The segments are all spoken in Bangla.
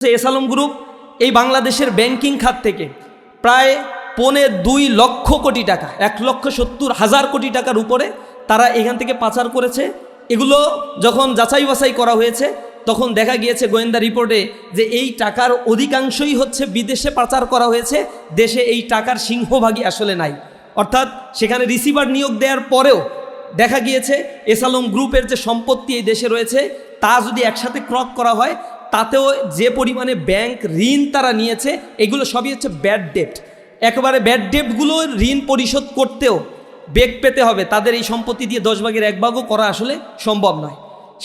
এসালম গ্রুপ এই বাংলাদেশের ব্যাংকিং খাত থেকে প্রায় 2.25 লক্ষ কোটি টাকা 1,70,000 কোটি টাকার উপরে তারা এখান থেকে পাচার করেছে। এগুলো যখন যাচাই বাছাই করা হয়েছে তখন দেখা গিয়েছে গোয়েন্দা রিপোর্টে যে এই টাকার অধিকাংশই হচ্ছে বিদেশে পাচার করা হয়েছে, দেশে এই টাকার সিংহভাগই আসলে নাই। অর্থাৎ সেখানে রিসিভার নিয়োগ দেওয়ার পরেও দেখা গিয়েছে এসালম গ্রুপের যে সম্পত্তি এই দেশে রয়েছে তা যদি একসাথে ক্রক করা হয় তাতেও যে পরিমাণে ব্যাংক ঋণ তারা নিয়েছে এগুলো সবই হচ্ছে ব্যাড ডেট। একেবারে ব্যাড ডেটগুলো ঋণ পরিশোধ করতেও বেগ পেতে হবে, তাদের এই সম্পত্তি দিয়ে 10 ভাগের 1 ভাগও করা আসলে সম্ভব নয়।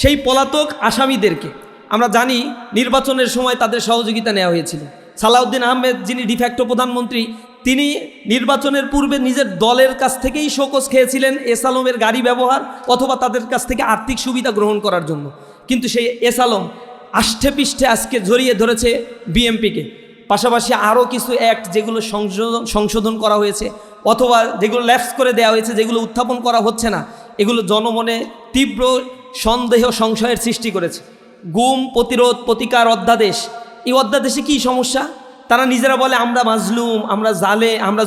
সেই পলাতক আসামিদেরকে আমরা জানি নির্বাচনের সময় তাদের সহযোগিতা নেওয়া হয়েছিল। সালাউদ্দিন আহমেদ যিনি ডিফ্যাক্টো প্রধানমন্ত্রী, তিনি নির্বাচনের পূর্বে নিজের দলের কাছ থেকেই শোকজ খেয়েছিলেন এসালমের গাড়ি ব্যবহার অথবা তাদের কাছ থেকে আর্থিক সুবিধা গ্রহণ করার জন্য। কিন্তু সেই এসালম আষ্টে পৃষ্ঠে আজকে জড়িয়ে ধরেছে বিএমপিকে। পাশাপাশি আরও কিছু অ্যাক্ট যেগুলো সংশোধন করা হয়েছে অথবা যেগুলো ল্যাপস করে দেওয়া হয়েছে, যেগুলো উত্থাপন করা হচ্ছে না, এগুলো জনমনে তীব্র সন্দেহ সংশয়ের সৃষ্টি করেছে। গুম প্রতিরোধ প্রতিকার অধ্যাদেশ, এই অধ্যাদেশে কী সমস্যা? তারা নিজেরা বলে আমরা মাজলুম, আমরা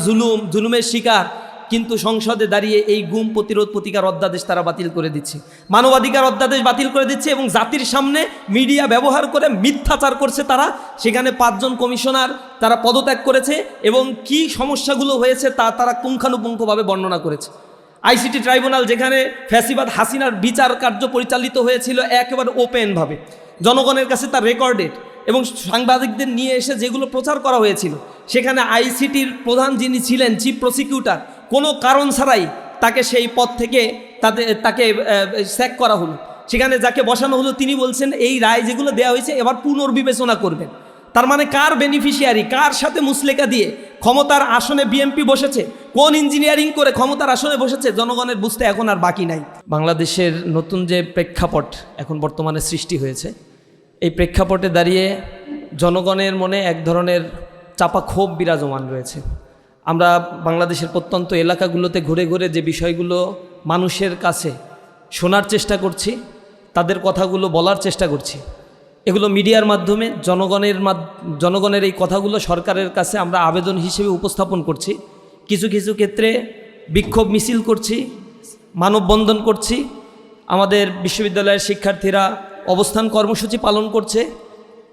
জুলুমের শিকার, কিন্তু সংসদে দাঁড়িয়ে এই গুম প্রতিরোধ প্রতিকার অধ্যাদেশ তারা বাতিল করে দিচ্ছে, মানবাধিকার অধ্যাদেশ বাতিল করে দিচ্ছে এবং জাতির সামনে মিডিয়া ব্যবহার করে মিথ্যাচার করছে। তারা সেখানে 5 জন কমিশনার তারা পদত্যাগ করেছে এবং কি সমস্যাগুলো হয়েছে তা তারা পুঙ্খানুপুঙ্খভাবে বর্ণনা করেছে। আইসিটি ট্রাইব্যুনাল যেখানে ফ্যাসিবাদ হাসিনার বিচার কার্য পরিচালিত হয়েছিল একেবারে ওপেনভাবে, জনগণের কাছে তার রেকর্ডেড এবং সাংবাদিকদের নিয়ে এসে যেগুলো প্রচার করা হয়েছিল, সেখানে আইসিটির প্রধান যিনি ছিলেন চিফ প্রসিকিউটর, কোনো কারণ ছাড়াই তাকে সেই পদ থেকে তাকে স্যাক করা হলো। সেখানে যাকে বসানো হলো তিনি বলছেন এই রায় যেগুলো দেওয়া হয়েছে এবার পুনর্বিবেচনা করবেন। তার মানে কার বেনিফিশিয়ারি, কার সাথে মুসলেকা দিয়ে ক্ষমতার আসনে বিএমপি বসেছে, কোন ইঞ্জিনিয়ারিং করে ক্ষমতার আসনে বসেছে, জনগণের বুঝতে এখন আর বাকি নাই। বাংলাদেশের নতুন যে প্রেক্ষাপট এখন বর্তমানে সৃষ্টি হয়েছে, এই প্রেক্ষাপটে দাঁড়িয়ে জনগণের মনে এক ধরনের চাপা ক্ষোভ বিরাজমান রয়েছে। আমরা বাংলাদেশের প্রত্যন্ত এলাকাগুলোতে ঘুরে ঘুরে যে বিষয়গুলো মানুষের কাছে শোনার চেষ্টা করছি, তাদের কথাগুলো বলার চেষ্টা করছি, এগুলো মিডিয়ার মাধ্যমে জনগণের এই কথাগুলো সরকারের কাছে আমরা আবেদন হিসেবে উপস্থাপন করছি। কিছু কিছু ক্ষেত্রে বিক্ষোভ মিছিল করছি, মানববন্ধন করছি, আমাদের বিশ্ববিদ্যালয়ের শিক্ষার্থীরা অবস্থান কর্মসূচি পালন করছে।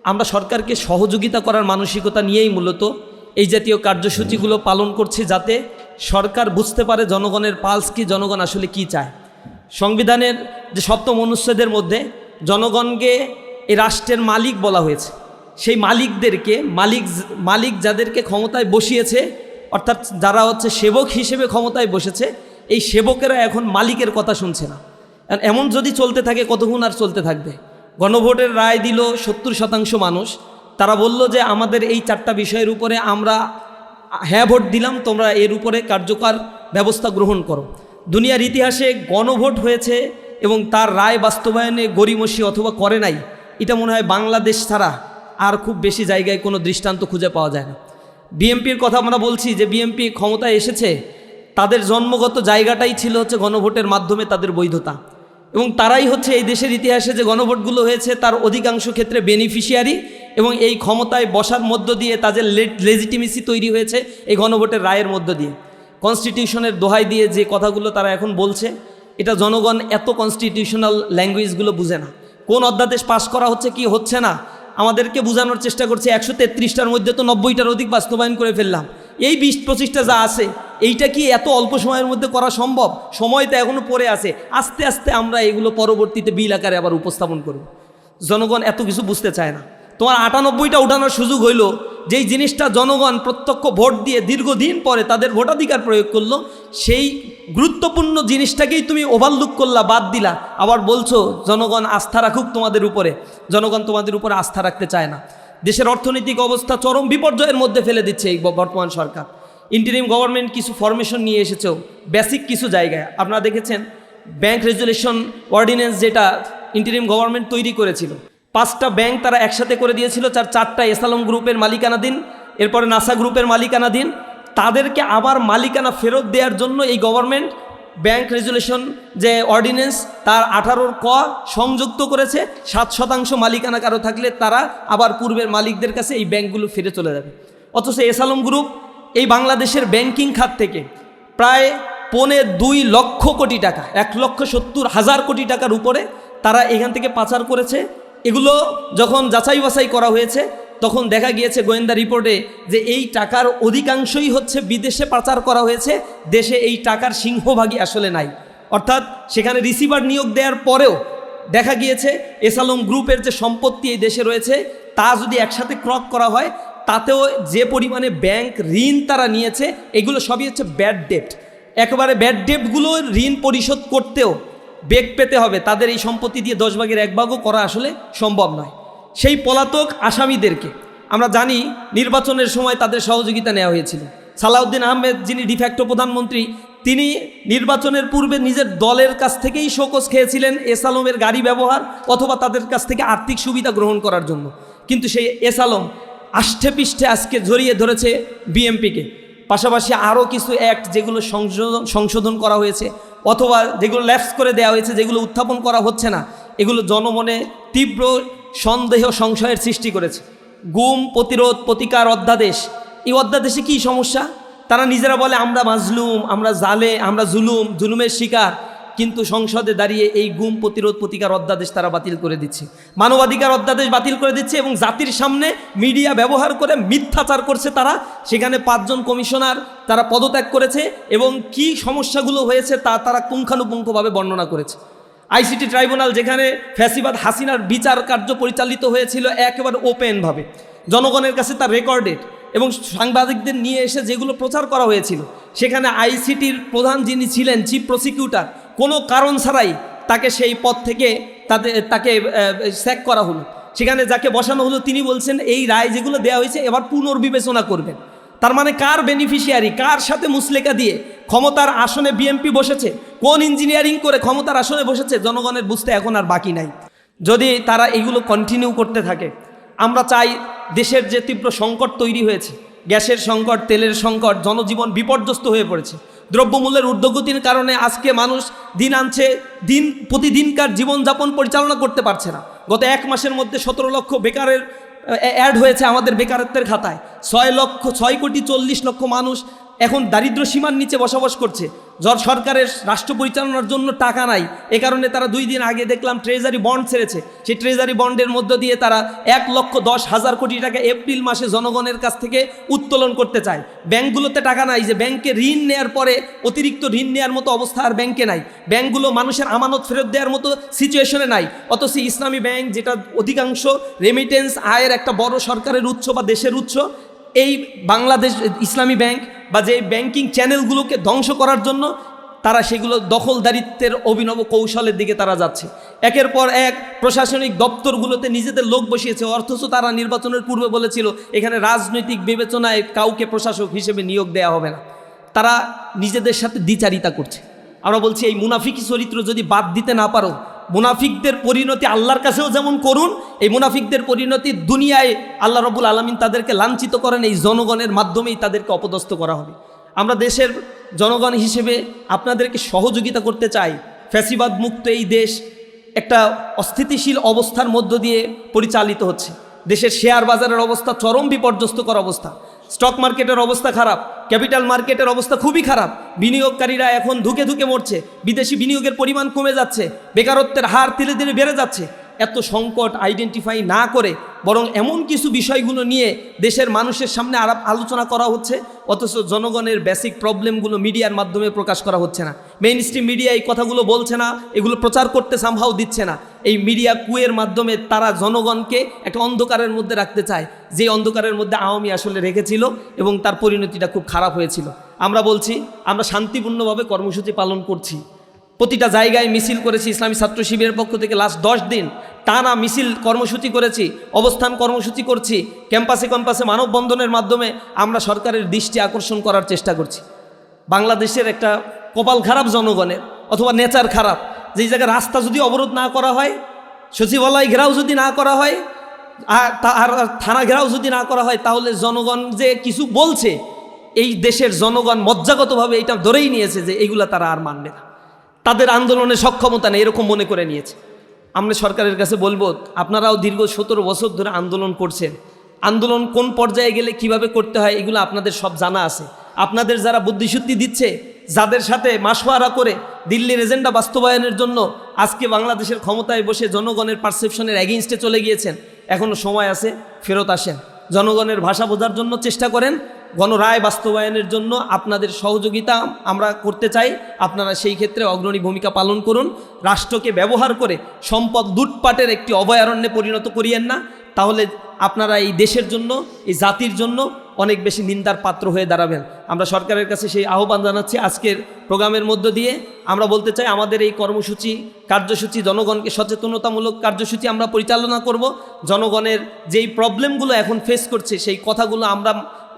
আমরা সরকারকে সহযোগিতা করার মানসিকতা নিয়েই মূলত এই জাতীয় কার্যসূচিগুলো পালন করছি, যাতে সরকার বুঝতে পারে জনগণের পালস কি, জনগণ আসলে কি চায়। সংবিধানের যে 7ম অনুচ্ছেদের মধ্যে জনগণকে এই রাষ্ট্রের মালিক বলা হয়েছে। সেই মালিকদেরকে মালিক যাদেরকে ক্ষমতায় বসিয়েছে, অর্থাৎ যারা হচ্ছে সেবক হিসেবে ক্ষমতায় বসেছে, এই সেবকেরা এখন মালিকের কথা শুনছে না। এমন যদি চলতে থাকে কতক্ষণ আর চলতে থাকবে? গণভোটের রায় দিল 70% মানুষ, তারা বলল যে আমাদের এই 4টা বিষয়ের উপরে আমরা হ্যাঁ ভোট দিলাম, তোমরা এর উপরে কার্যকর ব্যবস্থা গ্রহণ করো। দুনিয়ার ইতিহাসে গণভোট হয়েছে এবং তার রায় বাস্তবায়নে গড়িমসি অথবা করে নাই, এটা মনে হয় বাংলাদেশ ছাড়া আর খুব বেশি জায়গায় কোনো দৃষ্টান্ত খুঁজে পাওয়া যায় না। বিএমপির কথা আমরা বলছি যে বিএমপি ক্ষমতায় এসেছে, তাদের জন্মগত জায়গাটাই ছিল হচ্ছে গণভোটের মাধ্যমে তাদের বৈধতা, এবং তারাই হচ্ছে এই দেশের ইতিহাসে যে গণভোটগুলো হয়েছে তার অধিকাংশ ক্ষেত্রে বেনিফিশিয়ারি, এবং এই ক্ষমতায় বসার মধ্য দিয়ে তাদের লেজিটিমেসি তৈরি হয়েছে এই গণভোটের রায়ের মধ্য দিয়ে। কনস্টিটিউশনের দোহাই দিয়ে যে কথাগুলো তারা এখন বলছে, এটা জনগণ এত কনস্টিটিউশনাল ল্যাঙ্গুয়েজগুলো বুঝে না। কোন অধ্যাদেশ পাশ করা হচ্ছে কি হচ্ছে না আমাদেরকে বোঝানোর চেষ্টা করছে। 133টার মধ্যে তো 90টার অধিক বাস্তবায়ন করে ফেললাম, এই 20-25টা যা আছে এইটা কি এত অল্প সময়ের মধ্যে করা সম্ভব? সময় তো এখনও পড়ে আছে, আস্তে আস্তে আমরা এগুলো পরবর্তীতে বিল আকারে আবার উপস্থাপন করব। জনগণ এত কিছু বুঝতে চায় না। তোমার 98টা উঠানোর সুযোগ হইল, যেই জিনিসটা জনগণ প্রত্যক্ষ ভোট দিয়ে দীর্ঘদিন পরে তাদের ভোটাধিকার প্রয়োগ করলো, সেই গুরুত্বপূর্ণ জিনিসটাকেই তুমি ওভারলুক করলা, বাদ দিলা, আবার বলছো জনগণ আস্থা রাখুক তোমাদের উপরে। জনগণ তোমাদের উপরে আস্থা রাখতে চায় না। দেশের অর্থনৈতিক অবস্থা চরম বিপর্যয়ের মধ্যে ফেলে দিচ্ছে এই বর্তমান সরকার। ইন্টারিম গভর্নমেন্ট কিছু ফরমেশন নিয়ে এসেছেও বেসিক কিছু জায়গায়। আপনারা দেখেছেন ব্যাংক রেজুলেশন অর্ডিন্যান্স যেটা ইন্টারিম গভর্নমেন্ট তৈরি করেছিল, 5টা ব্যাংক তারা একসাথে করে দিয়েছিল, 4টা এসালম গ্রুপের মালিকানাধীন, এরপরে নাসা গ্রুপের মালিকানাধীন। তাদেরকে আবার মালিকানা ফেরত দেওয়ার জন্য এই গভর্নমেন্ট ব্যাংক রেজুলেশন যে অর্ডিন্যান্স তার 18 ক সংযুক্ত করেছে, 7% মালিকানা কারো থাকলে তারা আবার পূর্বের মালিকদের কাছে এই ব্যাংকগুলো ফিরে চলে যাবে। অথচ এস আলম গ্রুপ এই বাংলাদেশের ব্যাংকিং খাত থেকে প্রায় 2.25 লক্ষ কোটি টাকা, 1,70,000 কোটি টাকার উপরে তারা এখান থেকে পাচার করেছে। এগুলো যখন যাচাই বাছাই করা হয়েছে তখন দেখা গিয়েছে গোয়েন্দা রিপোর্টে যে এই টাকার অধিকাংশই হচ্ছে বিদেশে পাচার করা হয়েছে, দেশে এই টাকার সিংহভাগই আসলে নাই। অর্থাৎ সেখানে রিসিভার নিয়োগ দেওয়ার পরেও দেখা গিয়েছে এস আলম গ্রুপের যে সম্পত্তি এই দেশে রয়েছে তা যদি একসাথে ক্রক করা হয় তাতেও যে পরিমাণে ব্যাংক ঋণ তারা নিয়েছে এগুলো সবই হচ্ছে ব্যাড ডেট। একেবারে ব্যাড ডেটগুলো ঋণ পরিশোধ করতেও বেগ পেতে হবে, তাদের এই সম্পত্তি দিয়ে 10 ভাগের 1 ভাগও করা আসলে সম্ভব নয়। সেই পলাতক আসামিদেরকে আমরা জানি নির্বাচনের সময় তাদের সহযোগিতা নেওয়া হয়েছিল। সালাউদ্দিন আহমেদ যিনি ডিফ্যাক্টো প্রধানমন্ত্রী, তিনি নির্বাচনের পূর্বে নিজের দলের কাছ থেকেই শোকজ খেয়েছিলেন এস আলমের গাড়ি ব্যবহার অথবা তাদের কাছ থেকে আর্থিক সুবিধা গ্রহণ করার জন্য। কিন্তু সেই এস আলম আষ্ঠে পৃষ্ঠে আজকে জড়িয়ে ধরেছে বিএমপিকে, পাশাপাশি আরও কিছু অ্যাক্ট যেগুলো সংশোধন করা হয়েছে অথবা যেগুলো ল্যাপস করে দেওয়া হয়েছে, যেগুলো উত্থাপন করা হচ্ছে না, এগুলো জনমনে তীব্র সন্দেহ সংশয়ের সৃষ্টি করেছে। গুম প্রতিরোধ প্রতিকার অধ্যাদেশ, এই অধ্যাদেশে কী সমস্যা? তারা নিজেরা বলে আমরা মাজলুম, আমরা জুলুমের শিকার, কিন্তু সংসদে দাঁড়িয়ে এই গুম প্রতিরোধ প্রতিকার অধ্যাদেশ তারা বাতিল করে দিচ্ছে, মানবাধিকার অধ্যাদেশ বাতিল করে দিচ্ছে এবং জাতির সামনে মিডিয়া ব্যবহার করে মিথ্যাচার করছে। তারা সেখানে 5 জন কমিশনার তারা পদত্যাগ করেছে এবং কি সমস্যাগুলো হয়েছে তা তারা পুঙ্খানুপুঙ্খভাবে বর্ণনা করেছে। আইসিটি ট্রাইব্যুনাল যেখানে ফ্যাসিবাদ হাসিনার বিচার কার্য পরিচালিত হয়েছিল একেবারে ওপেনভাবে, জনগণের কাছে তার রেকর্ডেড এবং সাংবাদিকদের নিয়ে এসে যেগুলো প্রচার করা হয়েছিল, সেখানে আইসিটির প্রধান যিনি ছিলেন চিফ প্রসিকিউটর, কোনো কারণ ছাড়াই তাকে সেই পদ থেকে তাকে স্যাক করা হলো। সেখানে যাকে বসানো হলো তিনি বলছেন এই রায় যেগুলো দেওয়া হয়েছে এবার পুনর্বিবেচনা করবেন। তার মানে কার বেনিফিশিয়ারি, কার সাথে মুসলেকা দিয়ে ক্ষমতার আসনে বিএমপি বসেছে, কোন ইঞ্জিনিয়ারিং করে ক্ষমতার আসনে বসেছে, জনগণের বুঝতে এখন আর বাকি নাই। যদি তারা এগুলো কন্টিনিউ করতে থাকে, আমরা চাই দেশের যে তীব্র সংকট তৈরি হয়েছে, গ্যাসের সংকট, তেলের সংকট, জনজীবন বিপর্যস্ত হয়ে পড়েছে, দ্রব্যমূল্যের ঊর্ধ্বগতির কারণে আজকে মানুষ দিন আনছে প্রতিদিনকার জীবনযাপন পরিচালনা করতে পারছে না। গত 1 মাসের মধ্যে 17 লক্ষ বেকারের অ্যাড হয়েছে আমাদের বেকারত্বের খাতায়। 6,40,00,000 মানুষ এখন দারিদ্র সীমার নিচে বসবাস করছে। সরকারের রাষ্ট্র পরিচালনার জন্য টাকা নাই, এ কারণে তারা 2 দিন আগে দেখলাম ট্রেজারি বন্ড ছেড়েছে। সেই ট্রেজারি বন্ডের মধ্য দিয়ে তারা 1,10,000 কোটি টাকা এপ্রিল মাসে জনগণের কাছ থেকে উত্তোলন করতে চায়। ব্যাংকগুলোতে টাকা নাই, যে ব্যাংকে ঋণ নেওয়ার পরে অতিরিক্ত ঋণ নেওয়ার মতো অবস্থা আর ব্যাংকে নাই। ব্যাংকগুলো মানুষের আমানত ফেরত দেওয়ার মতো সিচুয়েশনে নাই। অথচ ইসলামী ব্যাংক, যেটা অধিকাংশ রেমিটেন্স আয়ের একটা বড় সরকারের উৎস বা দেশের উৎস, এই বাংলাদেশ ইসলামী ব্যাংক বা যে ব্যাংকিং চ্যানেলগুলোকে ধ্বংস করার জন্য তারা সেগুলো দখলদারিত্বের অভিনব কৌশলের দিকে তারা যাচ্ছে। একের পর এক প্রশাসনিক দপ্তরগুলোতে নিজেদের লোক বসিয়েছে, অথচ তারা নির্বাচনের পূর্বে বলেছিল এখানে রাজনৈতিক বিবেচনায় কাউকে প্রশাসক হিসেবে নিয়োগ দেওয়া হবে না। তারা নিজেদের সাথে দ্বিচারিতা করছে। আমরা বলছি এই মুনাফিকি চরিত্র যদি বাদ দিতে না পারো, মুনাফিকদের পরিণতি আল্লাহর কাছেও যেমন করুন, এই মুনাফিকদের পরিণতি দুনিয়ায় আল্লাহ রাব্বুল আলামিন তাদেরকে লাঞ্ছিত করেন, এই জনগণের মাধ্যমেই তাদেরকে অপদস্থ করা হবে। আমরা দেশের জনগণ হিসেবে আপনাদেরকে সহযোগিতা করতে চাই। ফ্যাসিবাদ মুক্ত এই দেশ একটা অস্থিতিশীল অবস্থার মধ্য দিয়ে পরিচালিত হচ্ছে। দেশের শেয়ার বাজারের অবস্থা চরম বিপর্যস্তকর অবস্থা, স্টক মার্কেটের অবস্থা খারাপ, ক্যাপিটাল মার্কেটের অবস্থা খুবই খারাপ। বিনিয়োগকারীরা এখন ধুকে ধুকে মরছে, বিদেশি বিনিয়োগের পরিমাণ কমে যাচ্ছে, বেকারত্বের হার ধীরে ধীরে বেড়ে যাচ্ছে। এত সংকট আইডেন্টিফাই না করে বরং এমন কিছু বিষয়গুলো নিয়ে দেশের মানুষের সামনে আলোচনা করা হচ্ছে, অথচ জনগণের বেসিক প্রবলেমগুলো মিডিয়ার মাধ্যমে প্রকাশ করা হচ্ছে না। মেইন স্ট্রিম মিডিয়া এই কথাগুলো বলছে না, এগুলো প্রচার করতে সামহাও দিচ্ছে না। এই মিডিয়া কুয়ের মাধ্যমে তারা জনগণকে একটা অন্ধকারের মধ্যে রাখতে চায়, যে অন্ধকারের মধ্যে আওয়ামী আসলে রেখেছিল এবং তার পরিণতিটা খুব খারাপ হয়েছিল। আমরা বলছি আমরা শান্তিপূর্ণভাবে কর্মসূচি পালন করছি, প্রতিটা জায়গায় মিছিল করেছি। ইসলামী ছাত্র শিবিরের পক্ষ থেকে লাস্ট 10 দিন টানা মিছিল কর্মসূচি করেছি, অবস্থান কর্মসূচি করছি, ক্যাম্পাসে ক্যাম্পাসে মানববন্ধনের মাধ্যমে আমরা সরকারের দৃষ্টি আকর্ষণ করার চেষ্টা করছি। বাংলাদেশের একটা কপাল খারাপ জনগণের, অথবা নেচার খারাপ, যেই জায়গায় রাস্তা যদি অবরোধ না করা হয়, সচিবালয় ঘেরাও যদি না করা হয়, আর থানা ঘেরাও যদি না করা হয়, তাহলে জনগণ যে কিছু বলছে এই দেশের জনগণ মজ্জাগতভাবে এটা ধরেই নিয়েছে যে এইগুলা তারা আর মানবে না, তাদের আন্দোলনে সক্ষমতা নেই, এরকম মনে করে নিয়েছে। আমরা সরকারের কাছে বলবো, আপনারাও দীর্ঘ 17 বছর ধরে আন্দোলন করছেন, আন্দোলন কোন পর্যায়ে গেলে কিভাবে করতে হয় এগুলো আপনাদের সব জানা আছে। আপনাদের যারা বুদ্ধিশুদ্ধি দিচ্ছে, যাদের সাথে মাসওয়ারা করে দিল্লির এজেন্ডা বাস্তবায়নের জন্য আজকে বাংলাদেশের ক্ষমতায় বসে জনগণের পারসেপশনের এগেইনস্টে চলে গিয়েছেন, এখনও সময় আছে, ফেরত আসেন, জনগণের ভাষা বোঝার জন্য চেষ্টা করেন, গণরায় বাস্তবায়নের জন্য আপনাদের সহযোগিতা আমরা করতে চাই, আপনারা সেই ক্ষেত্রে অগ্রণী ভূমিকা পালন করুন। রাষ্ট্রকে ব্যবহার করে সম্পদ লুটপাটের একটি অভয়ারণ্যে পরিণত করিয়েন না, তাহলে আপনারা এই দেশের জন্য, এই জাতির জন্য অনেক বেশি নিন্দার পাত্র হয়ে দাঁড়াবেন। আমরা সরকারের কাছে সেই আহ্বান জানাচ্ছি। আজকের প্রোগ্রামের মধ্য দিয়ে আমরা বলতে চাই, আমাদের এই কর্মসূচি, কার্যসূচি, জনগণকে সচেতনতামূলক কার্যসূচি আমরা পরিচালনা করব। জনগণের যেই প্রবলেমগুলো এখন ফেস করছে সেই কথাগুলো আমরা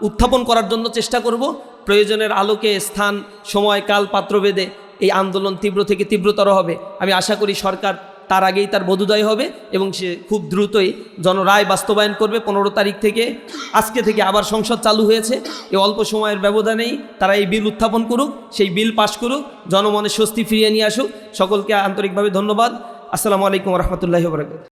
উত্থাপন করার জন্য চেষ্টা করব। প্রয়োজনের আলোকে স্থান, সময়, কাল, পাত্রভেদে এই আন্দোলন তীব্র থেকে তীব্রতর হবে। আমি আশা করি সরকার তার আগেই তার বোধোদয় হবে এবং সে খুব দ্রুতই জনরায় বাস্তবায়ন করবে। 15 তারিখ থেকে, আজকে থেকে আবার সংসদ চালু হয়েছে, এই অল্প সময়ের ব্যবধানেই তারা এই বিল উত্থাপন করুক, সেই বিল পাশ করুক, জনমনে স্বস্তি ফিরিয়ে নিয়ে আসুক। সকলকে আন্তরিকভাবে ধন্যবাদ। আসসালামু আলাইকুম রহমতুল্লাহি ওয়া বারাকাতুহু।